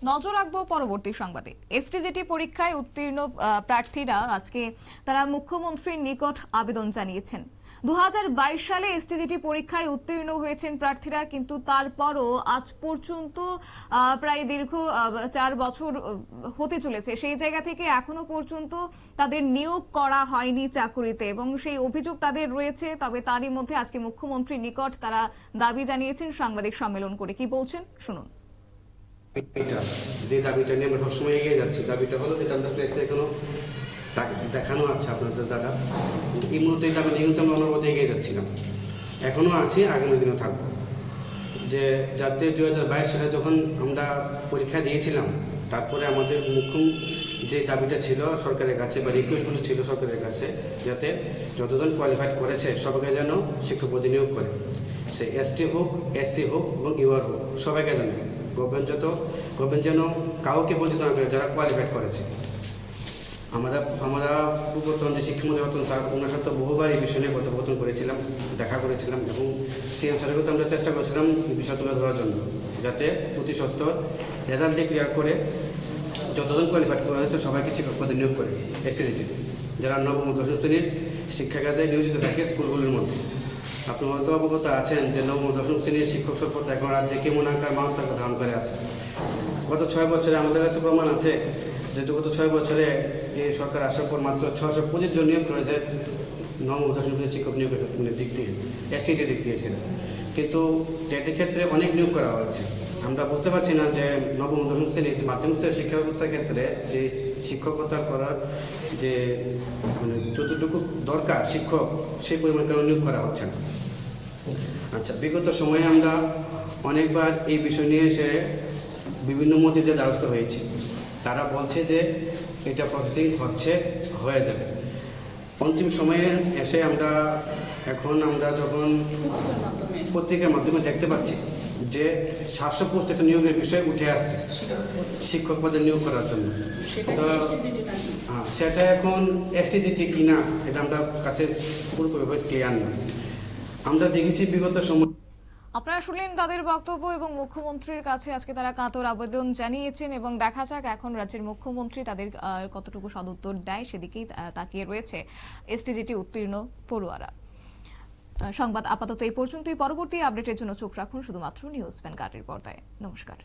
নজর রাখবো পরবর্তী সংবাদে। এসটিজিটি পরীক্ষায় উত্তীর্ণ প্রার্থীরা আজকে তারা মুখ্যমন্ত্রীর নিকট আবেদন জানিয়েছেন। 2022 সালে এসটিজিটি পরীক্ষায় উত্তীর্ণ হয়েছেন প্রার্থীরা, কিন্তু তারপরও আজ পর্যন্ত প্রায় দীর্ঘ 4 বছর হতে চলেছে, সেই জায়গা থেকে এখনো পর্যন্ত তাদের নিয়োগ করা হয়নি চাকুরিতে এবং সেই অভিযোগ তাদের রয়েছে। তবে তারই মধ্যে আজকে মুখ্যমন্ত্রীর নিকট তারা দাবি জানিয়েছেন সাংবাদিক সম্মেলন করে। কি বলছেন শুনুন। যে দাবিটা নিয়ে আমরা সবসময় এগিয়ে যাচ্ছি, দাবিটা হলো যেটা আমরা ফ্লেক্সে এখনো দেখানো আছে আপনাদের দ্বারা। এই মুহূর্তে দাবি নিয়ে কিন্তু আমরা অনবরত এগিয়ে যাচ্ছিলাম, এখনো আছি, আগামী দিনও থাকবো। যে যাতে 2022 সালে যখন আমরা পরীক্ষা দিয়েছিলাম, তারপরে আমাদের মুখ্য যে দাবিটা ছিল সরকারের কাছে বা রিকোয়েস্টগুলো ছিল সরকারের কাছে, যাতে যতজন কোয়ালিফাইড করেছে সবাইকে যেন শিক্ষক পদে নিয়োগ করে, সে এসটি হোক, এসসি হোক এবং ইউআর হোক, সবাইকে যেন গভর্নমেন্ট যেন কাউকে বঞ্চিত না করে যারা কোয়ালিফাইড করেছে। আমরা পূর্বতন যে শিক্ষামন্ত্রী রতন স্যার, ওনার সাথে বহুবার এই বিষয় নিয়ে কথোপকথন করেছিলাম, দেখা করেছিলাম এবং সিএম স্যারের কথা আমরা চেষ্টা করেছিলাম এই বিষয় তুলে ধরার জন্য, যাতে প্রতি সপ্তাহ রেজাল্ট ডিক্লেয়ার করে যতজন কোয়ালিফাইড করা হয়েছে সবাইকে শিক্ষক পদে নিয়োগ করে এসটিজিটি, যারা নবম ও দশম শ্রেণীর শিক্ষা কাজে নিয়োজিত থাকে স্কুলগুলির মধ্যে। আপনি হয়তো অবগত আছেন যে নবম ও দশম শ্রেণীর শিক্ষক স্বল্পতা এখন রাজ্যে কেমন আকার মানবতাকে ধারণ করে আছে। গত 6 বছরে আমাদের কাছে প্রমাণ আছে যে গত 6 বছরে এই সরকার আসার পর মাত্র 625 জন নিয়োগ করেছে নবম ও দশম শ্রেণীর শিক্ষক নিয়োগের দিক দিয়ে, এসটিজির দিক দিয়ে ছিল, কিন্তু টেটের ক্ষেত্রে অনেক নিয়োগ করা হয়েছে। আমরা বুঝতে পারছি না যে নবম ও দশম শ্রেণীর মাধ্যমিক স্তরের শিক্ষা ব্যবস্থার ক্ষেত্রে যে শিক্ষকতা করার যে যতটুকু দরকার শিক্ষক, সেই পরিমাণ কেন নিয়োগ করা হচ্ছে না। আচ্ছা, বিগত সময়ে আমরা অনেকবার এই বিষয় নিয়ে এসে বিভিন্ন মন্ত্রীদের দ্বারস্থ হয়েছি। তারা বলছে যে এটা প্রসেসিং হয়ে যাবে। অন্তিম সময়ে এসে এখন আমরা যখন পত্রিকার মাধ্যমে দেখতে পাচ্ছি যে 700 পোস্ট একটা নিয়োগের বিষয় উঠে আসছে শিক্ষক পদে নিয়োগ করার জন্য, তো সেটা এখন এসটিজিটি কিনা এটা আমরা কাছে পুরোপুরি ক্লিয়ার না। আমরা দেখেছি বিগত সময়। আপনারা শুনলেন তাদের বক্তব্য এবং মুখ্যমন্ত্রীর কাছে আজকে তারা কাতর আবেদন জানিয়েছেন এবং দেখা যাক এখন রাজ্যের মুখ্যমন্ত্রী তাদের কতটুকু সদুত্তর দেয়, সেদিকেই তাকিয়ে রয়েছে এসটিজিটি উত্তীর্ণ পড়ুয়ারা। সংবাদ আপাতত এই পর্যন্তই। পরবর্তী আপডেটের জন্য চোখ রাখুন শুধুমাত্র নিউজ ভ্যানগার্ডের পর্দায়। নমস্কার।